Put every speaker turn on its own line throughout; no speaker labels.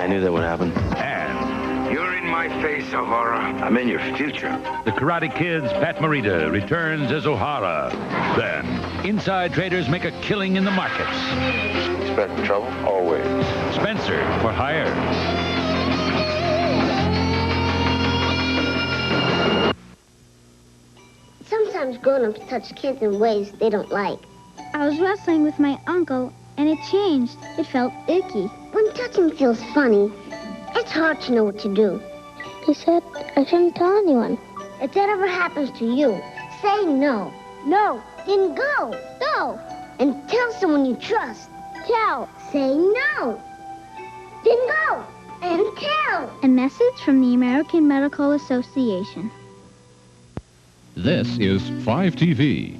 I knew that would happen.
And you're in my face, O'Hara.
I'm in your future.
The Karate Kid's Pat Morita returns as O'Hara. Then, inside traders make a killing in the markets.
Expect trouble? Always.
Spencer for hire.
Sometimes grown-ups touch kids in ways they don't like.
I was wrestling with my uncle, and it changed. It felt icky.
When touching feels funny, it's hard to know what to do.
He said I shouldn't tell anyone.
If that ever happens to you, say no.
No.
Then go.
Go.
And tell someone you trust.
Tell.
Say no. Then go. And tell.
A message from the American Medical Association.
This is 5TV.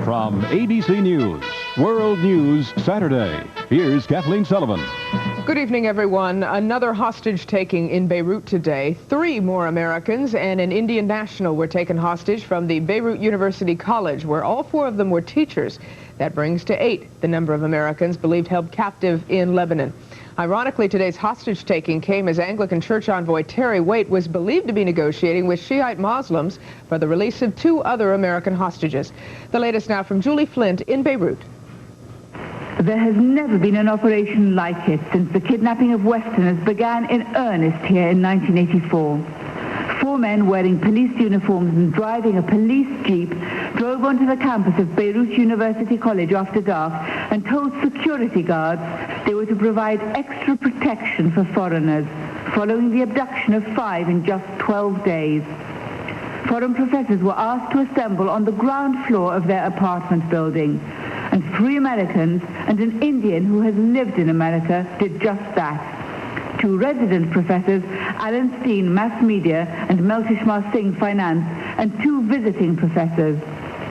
From ABC News, World News Saturday, here's Kathleen Sullivan.
Good evening, everyone. Another hostage-taking in Beirut today. 3 more Americans and an Indian national were taken hostage from the Beirut University College, where all 4 of them were teachers. That brings to 8 the number of Americans believed held captive in Lebanon. Ironically, today's hostage-taking came as Anglican Church envoy Terry Waite was believed to be negotiating with Shiite Muslims for the release of 2 other American hostages. The latest now from Julie Flint in Beirut.
There has never been an operation like it since the kidnapping of Westerners began in earnest here in 1984. 4 men wearing police uniforms and driving a police jeep drove onto the campus of Beirut University College after dark and told security guards they were to provide extra protection for foreigners, following the abduction of 5 in just 12 days. Foreign professors were asked to assemble on the ground floor of their apartment building, and 3 Americans and an Indian who has lived in America did just that. 2 resident professors, Alan Steen, Mass Media, and Meltishmar Singh, Finance, and 2 visiting professors,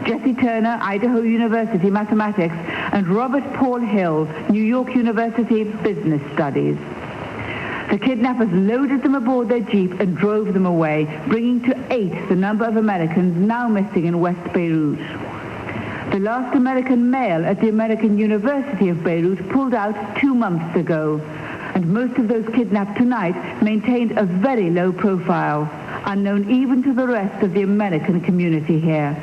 Jesse Turner, Idaho University, Mathematics, and Robert Paul Hill, New York University, Business Studies. The kidnappers loaded them aboard their jeep and drove them away, bringing to 8 the number of Americans now missing in West Beirut. The last American male at the American University of Beirut pulled out 2 months ago, and most of those kidnapped tonight maintained a very low profile, unknown even to the rest of the American community here.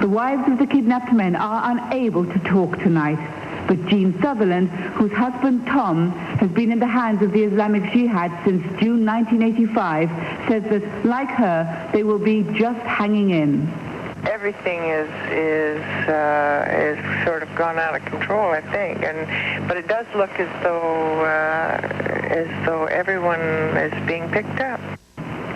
The wives of the kidnapped men are unable to talk tonight, but Jean Sutherland, whose husband Tom has been in the hands of the Islamic Jihad since June 1985, says that, like her, they will be just hanging in.
Everything is sort of gone out of control, I think, but it does look as though everyone is being picked up.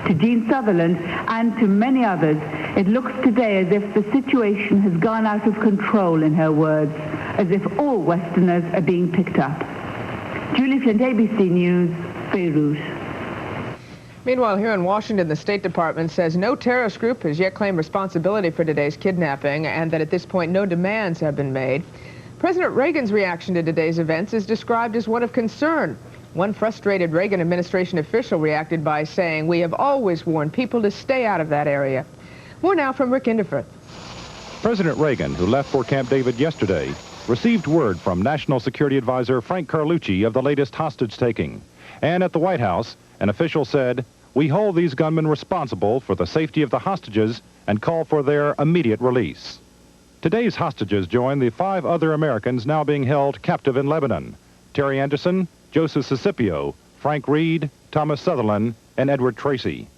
To Jean Sutherland and to many others, it looks today as if the situation has gone out of control, in her words, as if all Westerners are being picked up. Julie Flint, ABC News, Beirut.
Meanwhile, here in Washington, the State Department says no terrorist group has yet claimed responsibility for today's kidnapping and that at this point no demands have been made. President Reagan's reaction to today's events is described as one of concern. One frustrated Reagan administration official reacted by saying, "We have always warned people to stay out of that area." More now from Rick Indiford.
President Reagan, who left for Camp David yesterday, received word from National Security Advisor Frank Carlucci of the latest hostage-taking. And at the White House, an official said, "We hold these gunmen responsible for the safety of the hostages and call for their immediate release." Today's hostages join the 5 other Americans now being held captive in Lebanon: Terry Anderson, Joseph Scipio, Frank Reed, Thomas Sutherland, and Edward Tracy.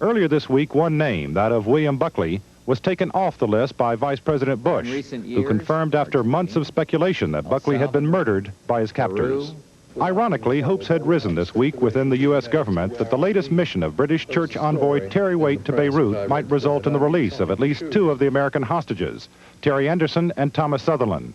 Earlier this week, one name, that of William Buckley, was taken off the list by Vice President Bush, who confirmed after months of speculation that Buckley had been murdered by his captors. Ironically, hopes had risen this week within the U.S. government that the latest mission of British church envoy Terry Waite to Beirut might result in the release of at least 2 of the American hostages, Terry Anderson and Thomas Sutherland.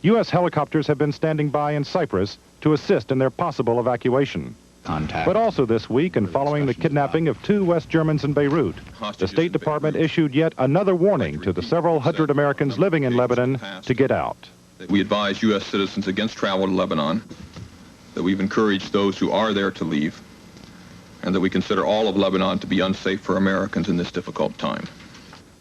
U.S. helicopters have been standing by in Cyprus to assist in their possible evacuation. But also this week, and following the kidnapping of 2 West Germans in Beirut, the State Department issued yet another warning to the several hundred Americans living in Lebanon to get out.
We advise U.S. citizens against travel to Lebanon, that we've encouraged those who are there to leave, and that we consider all of Lebanon to be unsafe for Americans in this difficult time.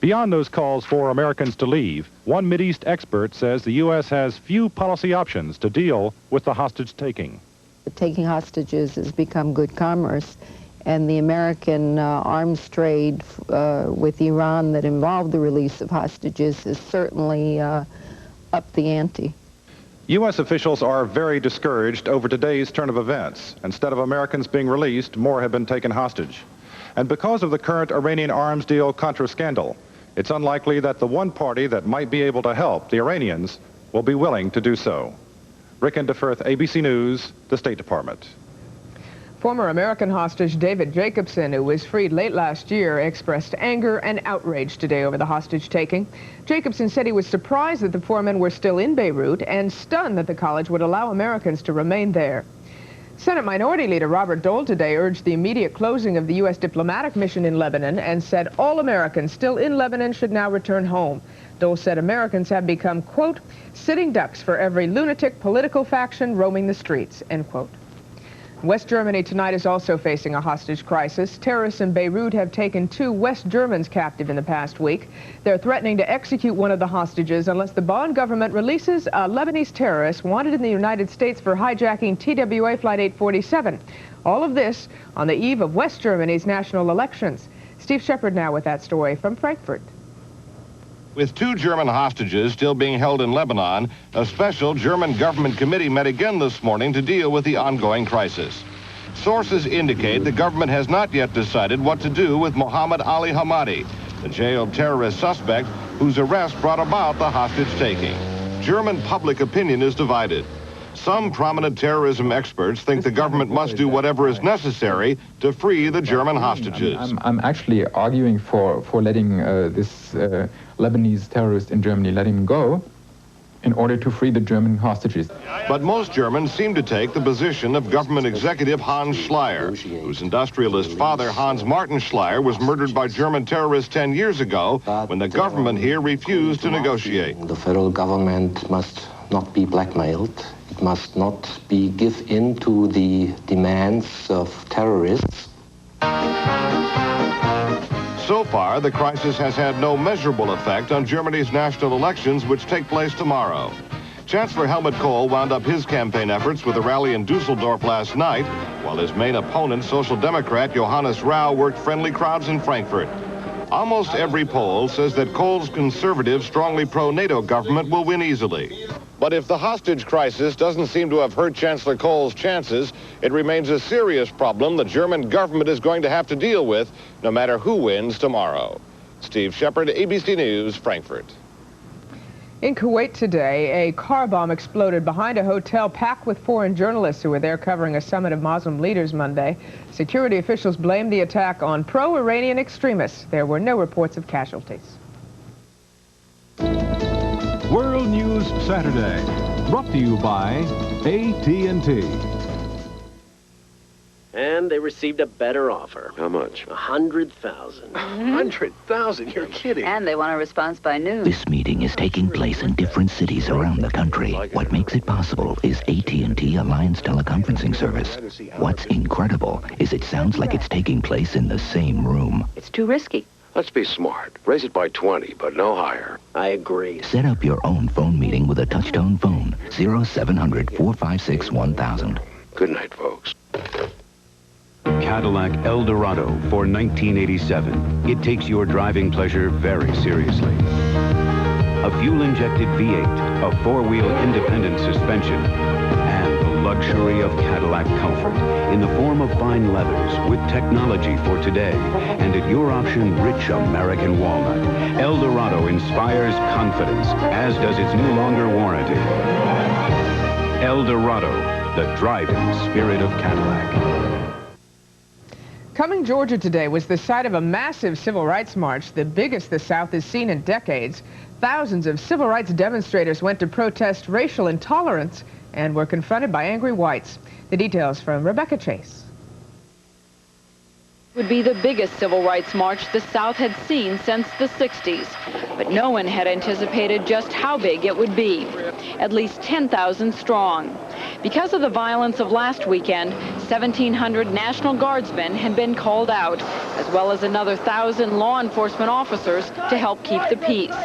Beyond those calls for Americans to leave, one Mideast expert says the U.S. has few policy options to deal with the hostage-taking.
Taking hostages has become good commerce, and the American arms trade with Iran that involved the release of hostages has certainly upped the ante.
U.S. officials are very discouraged over today's turn of events. Instead of Americans being released, more have been taken hostage. And because of the current Iranian arms deal Contra scandal, it's unlikely that the one party that might be able to help, the Iranians, will be willing to do so. Rick Endefirth, ABC News, the State Department.
Former American hostage David Jacobson, who was freed late last year, expressed anger and outrage today over the hostage-taking. Jacobson said he was surprised that the four men were still in Beirut and stunned that the college would allow Americans to remain there. Senate Minority Leader Robert Dole today urged the immediate closing of the U.S. diplomatic mission in Lebanon and said all Americans still in Lebanon should now return home. Dole said Americans have become, quote, sitting ducks for every lunatic political faction roaming the streets, end quote. West Germany tonight is also facing a hostage crisis. Terrorists in Beirut have taken 2 West Germans captive in the past week. They're threatening to execute one of the hostages unless the Bonn government releases a Lebanese terrorist wanted in the United States for hijacking TWA Flight 847. All of this on the eve of West Germany's national elections. Steve Shepard now with that story from Frankfurt.
With 2 German hostages still being held in Lebanon, a special German government committee met again this morning to deal with the ongoing crisis. Sources indicate the government has not yet decided what to do with Mohammed Ali Hamadi, the jailed terrorist suspect whose arrest brought about the hostage-taking. German public opinion is divided. Some prominent terrorism experts think the government must do whatever is necessary to free the German hostages.
I'm actually arguing for letting this Lebanese terrorist in Germany, let him go in order to free the German hostages.
But most Germans seem to take the position of government executive Hans Schleyer, whose industrialist father, Hans Martin Schleyer, was murdered by German terrorists 10 years ago when the government here refused to negotiate.
The federal government must not be blackmailed. It must not give in to the demands of terrorists.
So far, the crisis has had no measurable effect on Germany's national elections, which take place tomorrow. Chancellor Helmut Kohl wound up his campaign efforts with a rally in Dusseldorf last night, while his main opponent, Social Democrat Johannes Rau, worked friendly crowds in Frankfurt. Almost every poll says that Kohl's conservative, strongly pro-NATO government will win easily. But if the hostage crisis doesn't seem to have hurt Chancellor Kohl's chances, it remains a serious problem the German government is going to have to deal with, no matter who wins tomorrow. Steve Shepard, ABC News, Frankfurt.
In Kuwait today, a car bomb exploded behind a hotel packed with foreign journalists who were there covering a summit of Muslim leaders Monday. Security officials blamed the attack on pro-Iranian extremists. There were no reports of casualties.
World News Saturday, brought to you by AT&T.
And they received a better offer.
How much?
$100,000.
$100,000? You're kidding.
And they want a response by noon.
This meeting is taking place in different cities around the country. What makes it possible is AT&T Alliance teleconferencing service. What's incredible is it sounds like it's taking place in the same room.
It's too risky.
Let's be smart. Raise it by 20, but no higher.
I agree.
Set up your own phone meeting with a touch-tone phone. 0700-456-1000.
Good night, folks.
Cadillac Eldorado for 1987. It takes your driving pleasure very seriously. A fuel-injected V8, a four-wheel independent suspension, and the luxury of Cadillac comfort in the form of fine leathers with technology for today, and at your option, rich American walnut. Eldorado inspires confidence, as does its no longer warranty. Eldorado, the driving spirit of Cadillac.
Cumming, Georgia today was the site of a massive civil rights march, the biggest the South has seen in decades. Thousands of civil rights demonstrators went to protest racial intolerance and were confronted by angry whites. The details from Rebecca Chase.
Would be the biggest civil rights march the South had seen since the 60s. But no one had anticipated just how big it would be. at least 10,000 strong. Because of the violence of last weekend, 1,700 National Guardsmen had been called out, as well as another 1,000 law enforcement officers to help keep the peace.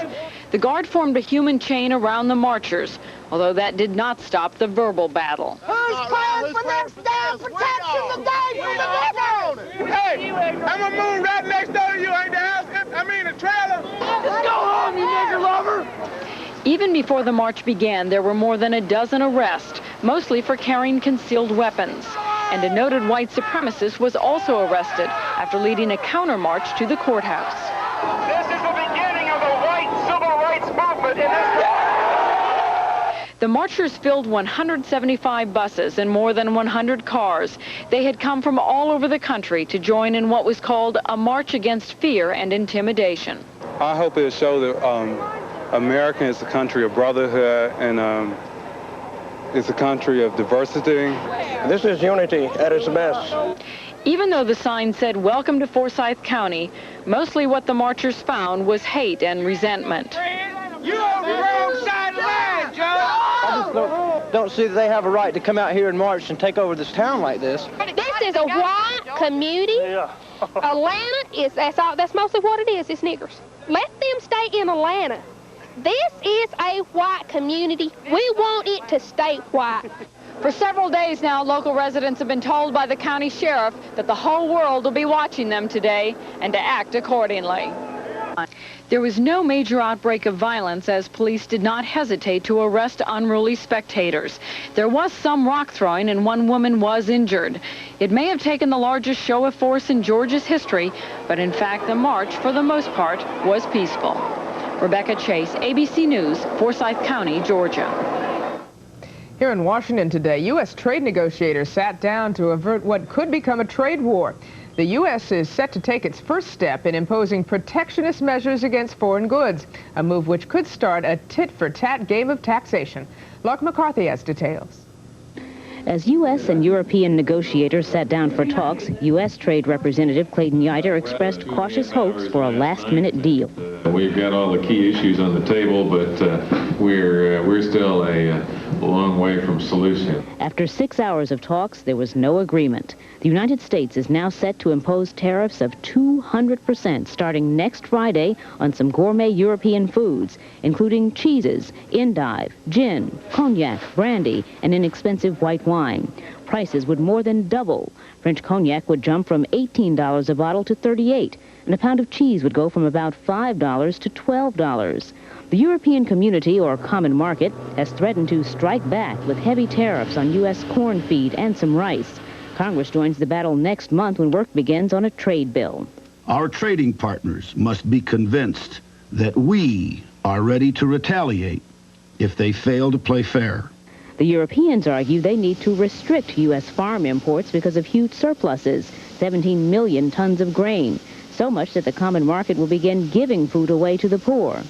The Guard formed a human chain around the marchers, although that did not stop the verbal battle.
Who's paying for their staff protection today from the river?
Hey, I'm gonna move right next door to you, ain't the house? I mean the trailer.
Let's go home, you nigger lover.
Even before the march began, there were more than a dozen arrests, mostly for carrying concealed weapons. And a noted white supremacist was also arrested after leading a counter-march to the courthouse.
This is the beginning of the white civil rights movement in this country.
The marchers filled 175 buses and more than 100 cars. They had come from all over the country to join in what was called a march against fear and intimidation.
I hope it'll show that America is a country of brotherhood and it's a country of diversity.
This is unity at its best.
Even though the sign said "Welcome to Forsyth County," mostly what the marchers found was hate and resentment.
You're on the wrong side of the line, Joe!
I just don't see that they have a right to come out here and march and take over this town like this.
This is a white community.
Yeah.
Atlanta is, that's mostly what it is, it's niggers. Let them stay in Atlanta. This is a white community. We want it to stay white.
For several days now, local residents have been told by the county sheriff that the whole world will be watching them today and to act accordingly. There was no major outbreak of violence as police did not hesitate to arrest unruly spectators. There was some rock throwing and one woman was injured. It may have taken the largest show of force in Georgia's history, but in fact the march, for the most part, was peaceful. Rebecca Chase, ABC News, Forsyth County, Georgia.
Here in Washington today, U.S. trade negotiators sat down to avert what could become a trade war. The U.S. is set to take its first step in imposing protectionist measures against foreign goods, a move which could start a tit-for-tat game of taxation. Lark McCarthy has details.
As U.S. and European negotiators sat down for talks, U.S. Trade Representative Clayton Yiter expressed cautious hopes for a last-minute deal.
We've got all the key issues on the table, but we're still a long way from solution.
After 6 hours of talks, there was no agreement. The United States is now set to impose tariffs of 200% starting next Friday on some gourmet European foods, including cheeses, endive, gin, cognac, brandy, and inexpensive white wine. Prices would more than double. French cognac would jump from $18 a bottle to $38, and a pound of cheese would go from about $5 to $12. The European Community, or Common Market, has threatened to strike back with heavy tariffs on U.S. corn feed and some rice. Congress joins the battle next month when work begins on a trade bill.
Our trading partners must be convinced that we are ready to retaliate if they fail to play fair.
The Europeans argue they need to restrict U.S. farm imports because of huge surpluses, 17 million tons of grain, so much that the common market will begin giving food away to the poor.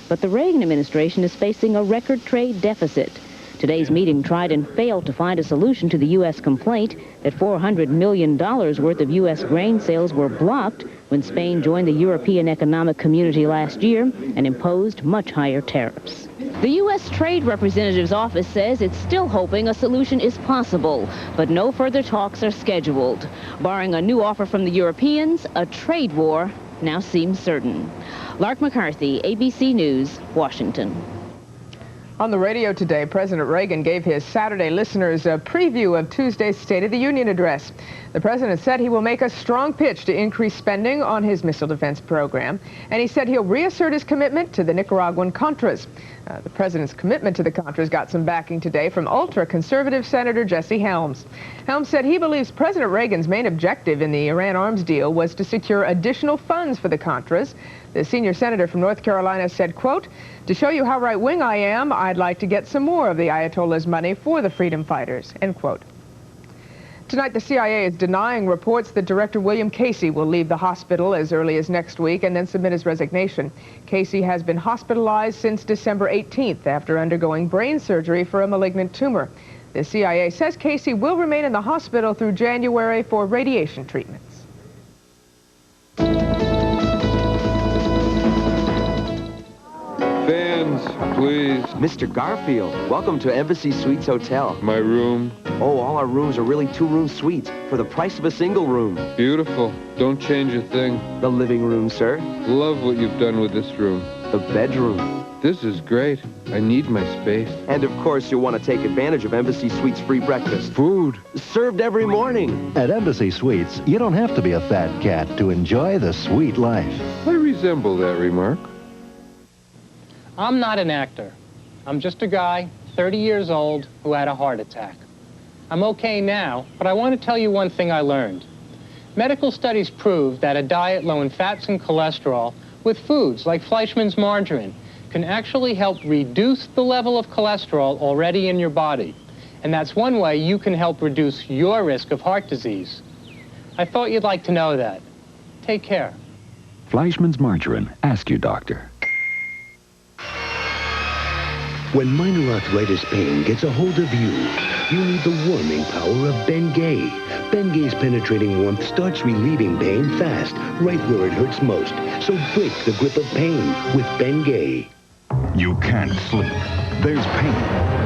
But the Reagan administration is facing a record trade deficit. Today's meeting tried and failed to find a solution to the U.S. complaint that $400 million worth of U.S. grain sales were blocked when Spain joined the European Economic Community last year and imposed much higher tariffs. The U.S. Trade Representative's office says it's still hoping a solution is possible, but no further talks are scheduled. Barring a new offer from the Europeans, a trade war now seems certain. Lark McCarthy, ABC News, Washington.
On the radio today, President Reagan gave his Saturday listeners a preview of Tuesday's State of the Union address. The president said he will make a strong pitch to increase spending on his missile defense program, and he said he'll reassert his commitment to the Nicaraguan Contras. The president's commitment to the Contras got some backing today from ultra-conservative Senator Jesse Helms. Helms said he believes President Reagan's main objective in the Iran arms deal was to secure additional funds for the Contras. The senior senator from North Carolina said, quote, "To show you how right-wing I am, I'd like to get some more of the Ayatollah's money for the freedom fighters," end quote. Tonight, the CIA is denying reports that Director William Casey will leave the hospital as early as next week and then submit his resignation. Casey has been hospitalized since December 18th after undergoing brain surgery for a malignant tumor. The CIA says Casey will remain in the hospital through January for radiation treatments.
Please, please.
Mr. Garfield, welcome to Embassy Suites Hotel.
My room.
Oh, all our rooms are really two-room suites for the price of a single room.
Beautiful. Don't change a thing.
The living room, sir.
Love what you've done with this room.
The bedroom.
This is great. I need my space.
And of course, you'll want to take advantage of Embassy Suites free breakfast.
Food.
Served every morning.
At Embassy Suites, you don't have to be a fat cat to enjoy the sweet life.
I resemble that remark.
I'm not an actor. I'm just a guy, 30 years old, who had a heart attack. I'm okay now, but I want to tell you one thing I learned. Medical studies prove that a diet low in fats and cholesterol with foods like Fleischmann's margarine can actually help reduce the level of cholesterol already in your body. And that's one way you can help reduce your risk of heart disease. I thought you'd like to know that. Take care.
Fleischmann's margarine. Ask your doctor.
When minor arthritis pain gets a hold of you, you need the warming power of Bengay. Bengay's penetrating warmth starts relieving pain fast, right where it hurts most. So break the grip of pain with Bengay.
You can't sleep. There's pain.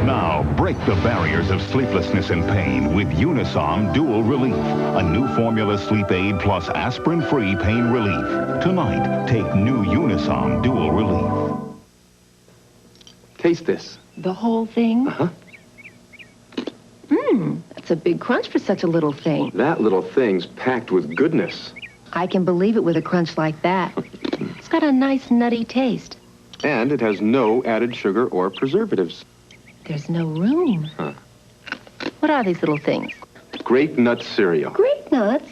Now, break the barriers of sleeplessness and pain with Unison Dual Relief, a new formula sleep aid plus aspirin-free pain relief. Tonight, take new Unison Dual Relief.
Taste this.
The whole thing?
Uh-huh.
That's a big crunch for such a little thing.
That little thing's packed with goodness.
I can believe it with a crunch like that. It's got a nice nutty taste.
And it has no added sugar or preservatives.
There's no room.
Huh.
What are these little things?
Grape-Nuts cereal.
Grape-Nuts?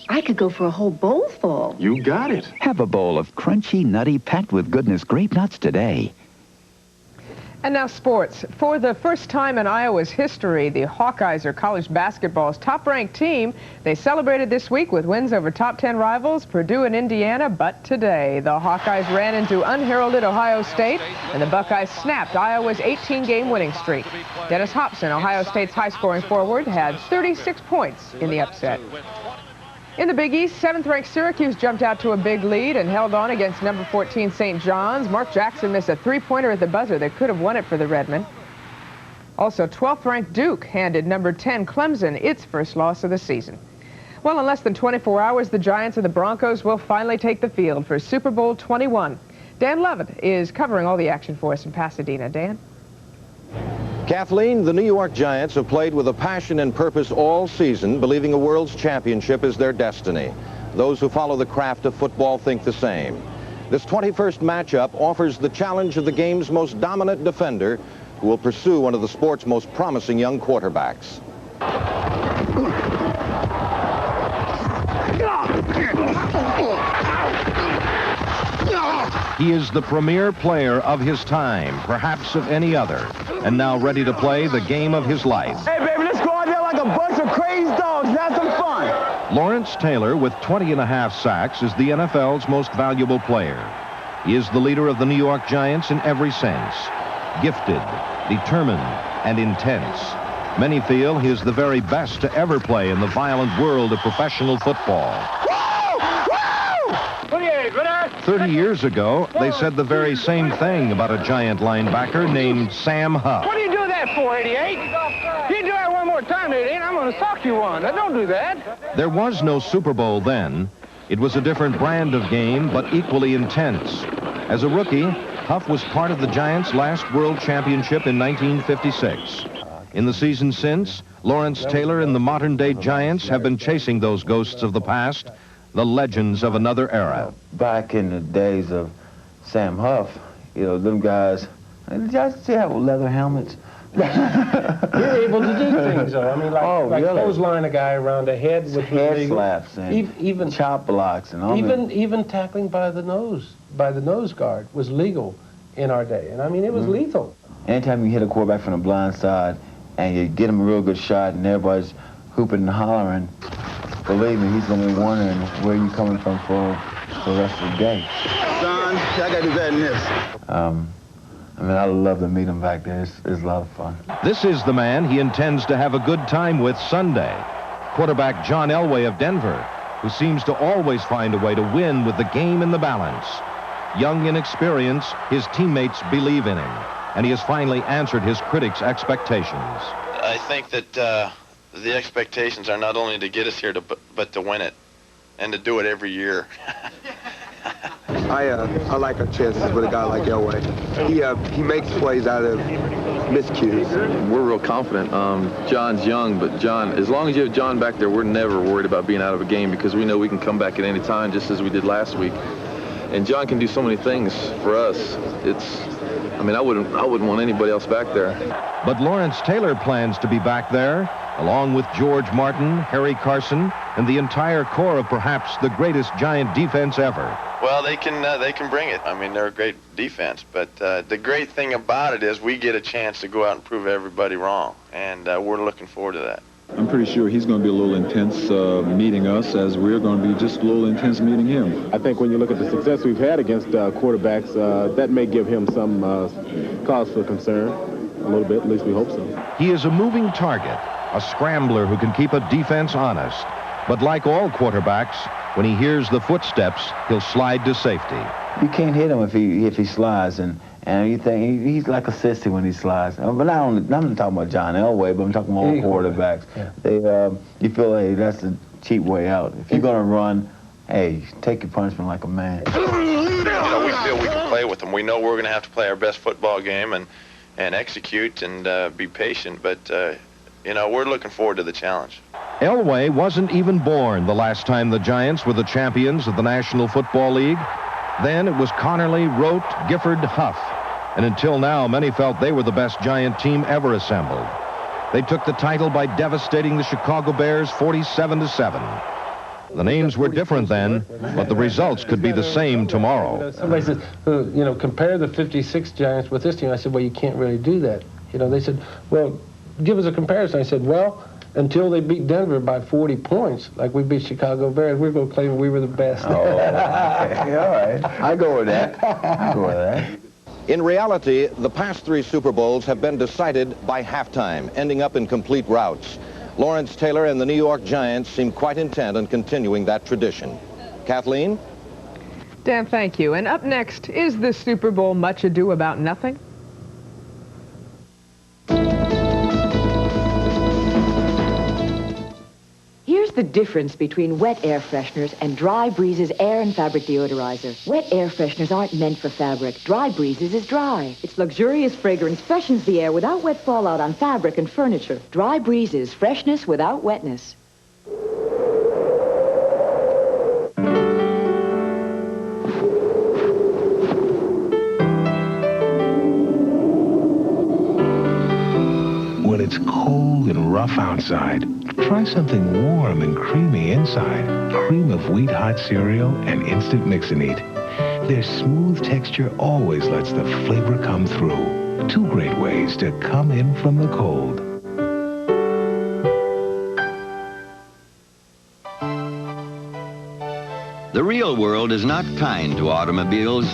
I could go for a whole bowl full.
You got it.
Have a bowl of crunchy, nutty, packed with goodness Grape-Nuts today.
And now sports. For the first time in Iowa's history, the Hawkeyes are college basketball's top-ranked team. They celebrated this week with wins over top 10 rivals, Purdue and Indiana. But today, the Hawkeyes ran into unheralded Ohio State, and the Buckeyes snapped Iowa's 18-game winning streak. Dennis Hobson, Ohio State's high-scoring forward, had 36 points in the upset. In the Big East, 7th-ranked Syracuse jumped out to a big lead and held on against number 14 St. John's. Mark Jackson missed a three-pointer at the buzzer that could have won it for the Redmen. Also, 12th-ranked Duke handed number 10 Clemson its first loss of the season. Well, in less than 24 hours, the Giants and the Broncos will finally take the field for Super Bowl 21. Dan Lovett is covering all the action for us in Pasadena. Dan?
Kathleen, the New York Giants have played with a passion and purpose all season, believing a world's championship is their destiny. Those who follow the craft of football think the same. This 21st matchup offers the challenge of the game's most dominant defender, who will pursue one of the sport's most promising young quarterbacks.
He is the premier player of his time, perhaps of any other, and now ready to play the game of his life.
Hey, baby, let's go out there like a bunch of crazy dogs and have some fun.
Lawrence Taylor, with 20.5 sacks, is the NFL's most valuable player. He is the leader of the New York Giants in every sense. Gifted, determined, and intense. Many feel he is the very best to ever play in the violent world of professional football. 30 years ago, they said the very same thing about a Giant linebacker named Sam Huff.
What do you do that for, 88? You do that one more time, 88, I'm going to sock you one. Now, don't do that.
There was no Super Bowl then. It was a different brand of game, but equally intense. As a rookie, Huff was part of the Giants' last World Championship in 1956. In the season since, Lawrence Taylor and the modern-day Giants have been chasing those ghosts of the past, the legends of another era.
Back in the days of Sam Huff, you know, them guys, did y'all still have leather helmets?
You're able to do things, though. I mean, like
really?
clothesline a guy around the head with
head
legal.
slaps and
even
chop blocks and all
even tackling by the nose guard was legal in our day, and I mean it was lethal.
Anytime you hit a quarterback from the blind side and you get him a real good shot and everybody's hooping and hollering, believe me, he's going to be wondering where you coming from for the rest of the day.
Son, I got to do better than this.
I mean, I love to meet him back there. It's a lot of fun.
This is the man he intends to have a good time with Sunday. Quarterback John Elway of Denver, who seems to always find a way to win with the game in the balance. Young in experience, his teammates believe in him, and he has finally answered his critics' expectations.
I think that the expectations are not only to get us here, but to win it, and to do it every year.
I like our chances with a guy like Elway. He makes plays out of miscues.
We're real confident. John's young, but John, as long as you have John back there, we're never worried about being out of a game because we know we can come back at any time, just as we did last week. And John can do so many things for us. I mean, I wouldn't want anybody else back there.
But Lawrence Taylor plans to be back there, along with George Martin, Harry Carson, and the entire core of perhaps the greatest Giant defense ever.
Well, they can bring it. I mean, they're a great defense, but the great thing about it is we get a chance to go out and prove everybody wrong, and we're looking forward to that.
I'm pretty sure he's going to be a little intense meeting us, as we're going to be just a little intense meeting him.
I think when you look at the success we've had against quarterbacks, that may give him some cause for concern a little bit. At least we hope so.
He is a moving target, a scrambler who can keep a defense honest. But like all quarterbacks, when he hears the footsteps, he'll slide to safety.
You can't hit him if he slides, and you think he's like a sissy when he slides. But I'm not talking about John Elway, but I'm talking about all quarterbacks. Yeah. You feel, hey, that's a cheap way out. If you're gonna run, hey, take your punishment like a man.
You know, we feel we can play with them. We know we're going to have to play our best football game and execute and be patient, but you know, we're looking forward to the challenge.
Elway wasn't even born the last time the Giants were the champions of the National Football League. Then it was Connerly, Rote, Gifford, Huff. And until now, many felt they were the best Giant team ever assembled. They took the title by devastating the Chicago Bears 47-7. The names were different then, but the results could be the same tomorrow.
Somebody says, you know, compare the 56 Giants with this team. I said, well, you can't really do that. You know, they said, well, give us a comparison. I said, well, until they beat Denver by 40 points, like we beat Chicago Bears, we're going to claim we were the best.
Oh, okay. All right. I go with that. I go with that.
In reality, the past 3 Super Bowls have been decided by halftime, ending up in complete routes. Lawrence Taylor and the New York Giants seem quite intent on continuing that tradition. Kathleen?
Dan, thank you. And up next, is the Super Bowl much ado about nothing?
Here's the difference between wet air fresheners and Dry Breezes air and fabric deodorizer. Wet air fresheners aren't meant for fabric. Dry Breezes is dry. Its luxurious fragrance freshens the air without wet fallout on fabric and furniture. Dry Breezes, freshness without wetness.
When it's cold and rough outside, try something warm and creamy inside. Cream of wheat hot cereal and instant mix and eat. Their smooth texture always lets the flavor come through. 2 great ways to come in from the cold.
The real world is not kind to automobiles.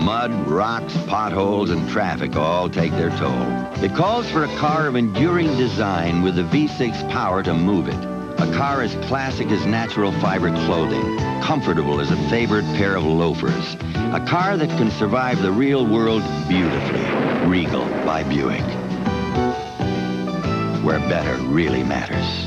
Mud, rocks, potholes, and traffic all take their toll. It calls for a car of enduring design with the V6 power to move it. A car as classic as natural fiber clothing, comfortable as a favorite pair of loafers. A car that can survive the real world beautifully. Regal by Buick. Where better really matters.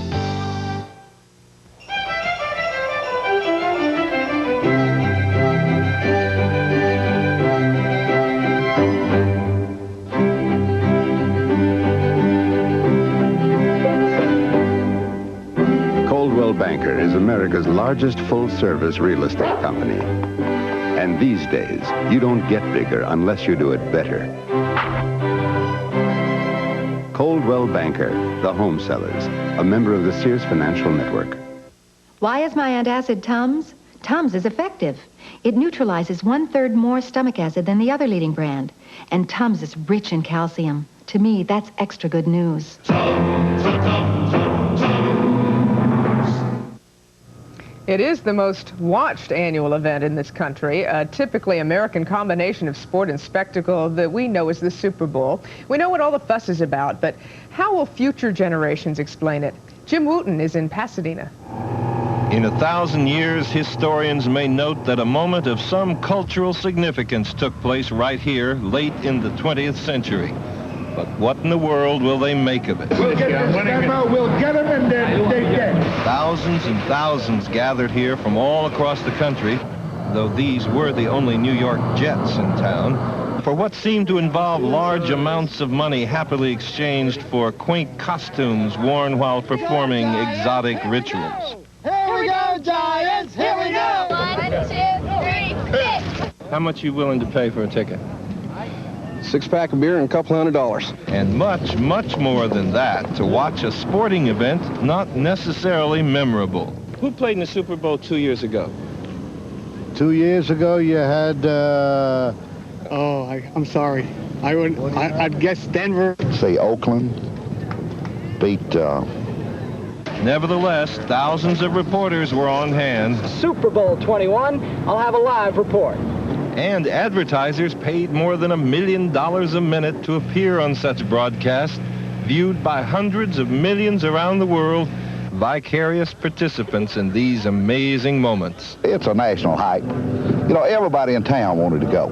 Banker is America's largest full-service real estate company. And these days, you don't get bigger unless you do it better. Coldwell Banker, the home sellers, a member of the Sears Financial Network.
Why is my antacid Tums? Tums is effective. It neutralizes 1/3 more stomach acid than the other leading brand. And Tums is rich in calcium. To me, that's extra good news.
It is the most watched annual event in this country, a typically American combination of sport and spectacle that we know as the Super Bowl. We know what all the fuss is about, but how will future generations explain it? Jim Wooten is in Pasadena.
In 1,000 years, historians may note that a moment of some cultural significance took place right here late in the 20th century. But what in the world will they make of it?
We'll get this demo, we'll get them, and they're dead.
Thousands and thousands gathered here from all across the country, though these were the only New York Jets in town, for what seemed to involve large amounts of money happily exchanged for quaint costumes worn while performing exotic rituals.
Here we go, Giants! Here we go! 1, 2, 3, 6!
How much are you willing to pay for a ticket?
6-pack of beer and a couple $100.
And much, much more than that to watch a sporting event not necessarily memorable. Who played in the Super Bowl 2 years ago?
2 years ago, you had,
I'm sorry. I'd guess Denver.
say Oakland, beat,
Nevertheless, thousands of reporters were on hand.
Super Bowl 21, I'll have a live report.
And advertisers paid more than $1 million a minute to appear on such broadcasts, viewed by hundreds of millions around the world, vicarious participants in these amazing moments.
It's a national hype. You know, everybody in town wanted to go.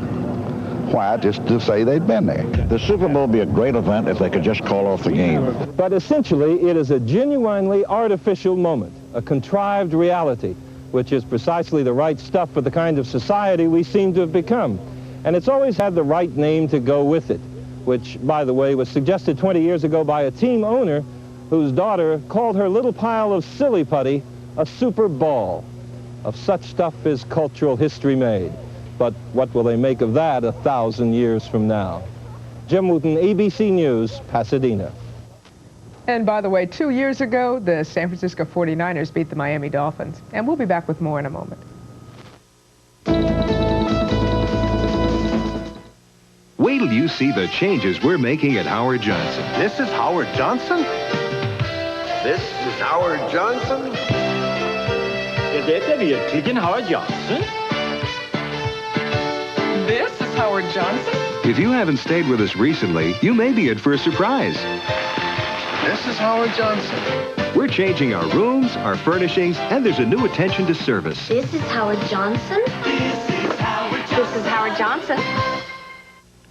Why? Just to say they'd been there.
The Super Bowl would be a great event if they could just call off the game.
But essentially, it is a genuinely artificial moment, a contrived reality, which is precisely the right stuff for the kind of society we seem to have become. And it's always had the right name to go with it, which, by the way, was suggested 20 years ago by a team owner whose daughter called her little pile of silly putty a super ball. Of such stuff is cultural history made. But what will they make of that 1,000 years from now? Jim Wooten, ABC News, Pasadena.
And by the way, 2 years ago, the San Francisco 49ers beat the Miami Dolphins. And we'll be back with more in a moment.
Wait till you see the changes we're making at Howard Johnson.
This is Howard Johnson? This is Howard Johnson?
Is detta verkligen Howard Johnson?
This is Howard Johnson?
If you haven't stayed with us recently, you may be in for a surprise.
This is Howard Johnson.
We're changing our rooms, our furnishings, and there's a new attention to service.
This is Howard Johnson. This is Howard Johnson.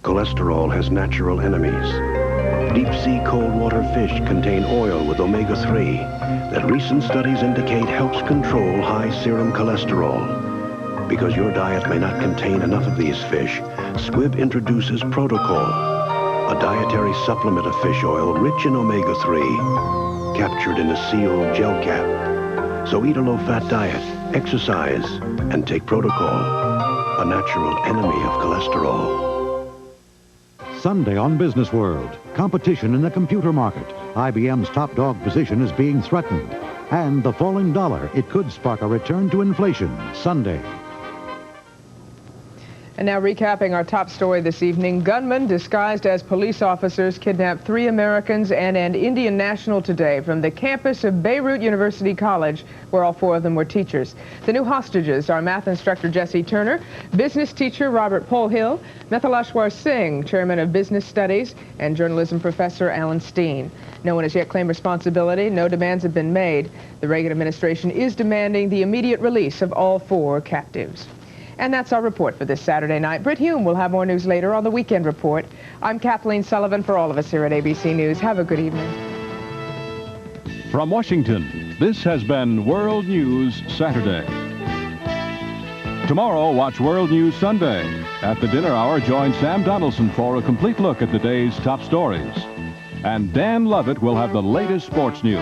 Cholesterol has natural enemies. Deep-sea cold water fish contain oil with omega-3 that recent studies indicate helps control high serum cholesterol. Because your diet may not contain enough of these fish, Squibb introduces Protocol, a dietary supplement of fish oil rich in omega-3, captured in a sealed gel cap. So eat a low-fat diet, exercise, and take Protocol, a natural enemy of cholesterol.
Sunday on Business World. Competition in the computer market. IBM's top dog position is being threatened. And the falling dollar, it could spark a return to inflation. Sunday.
And now recapping our top story this evening. Gunmen disguised as police officers kidnapped 3 Americans and an Indian national today from the campus of Beirut University College, where all 4 of them were teachers. The new hostages are math instructor Jesse Turner, business teacher Robert Polhill, Methalashwar Singh, chairman of business studies, and journalism professor Alan Steen. No one has yet claimed responsibility. No demands have been made. The Reagan administration is demanding the immediate release of all 4 captives. And that's our report for this Saturday night. Britt Hume will have more news later on the Weekend Report. I'm Kathleen Sullivan for all of us here at ABC News. Have a good evening.
From Washington, this has been World News Saturday. Tomorrow, watch World News Sunday. At the dinner hour, join Sam Donaldson for a complete look at the day's top stories. And Dan Lovett will have the latest sports news.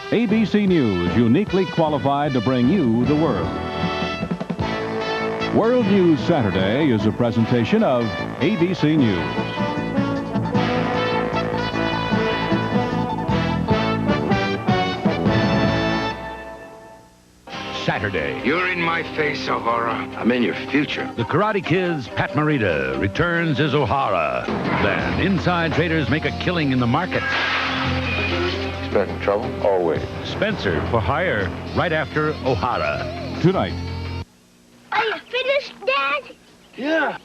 ABC News, uniquely qualified to bring you the world. World News Saturday is a presentation of ABC News.
Saturday.
You're in my face, O'Hara. I'm in your future.
The Karate Kid's Pat Morita returns as O'Hara. Then inside traders make a killing in the market.
Spencer, trouble? Always.
Spencer for hire right after O'Hara.
Tonight.
Are you finished, Dad? Yeah.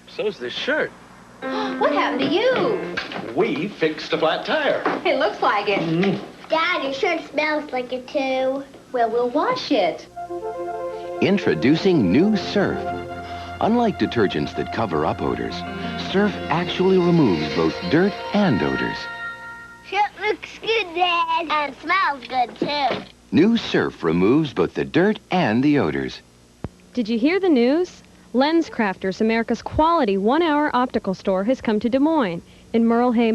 So's this shirt.
What happened to you?
We fixed a flat tire.
It looks like it.
Mm-hmm. Dad, your shirt smells like it, too.
Well, we'll wash it.
Introducing new Surf. Unlike detergents that cover up odors, Surf actually removes both dirt and odors.
It looks good, Dad. And smells good, too.
New Surf removes both the dirt and the odors.
Did you hear the news? LensCrafters, America's quality one-hour optical store, has come to Des Moines. In Merle Hay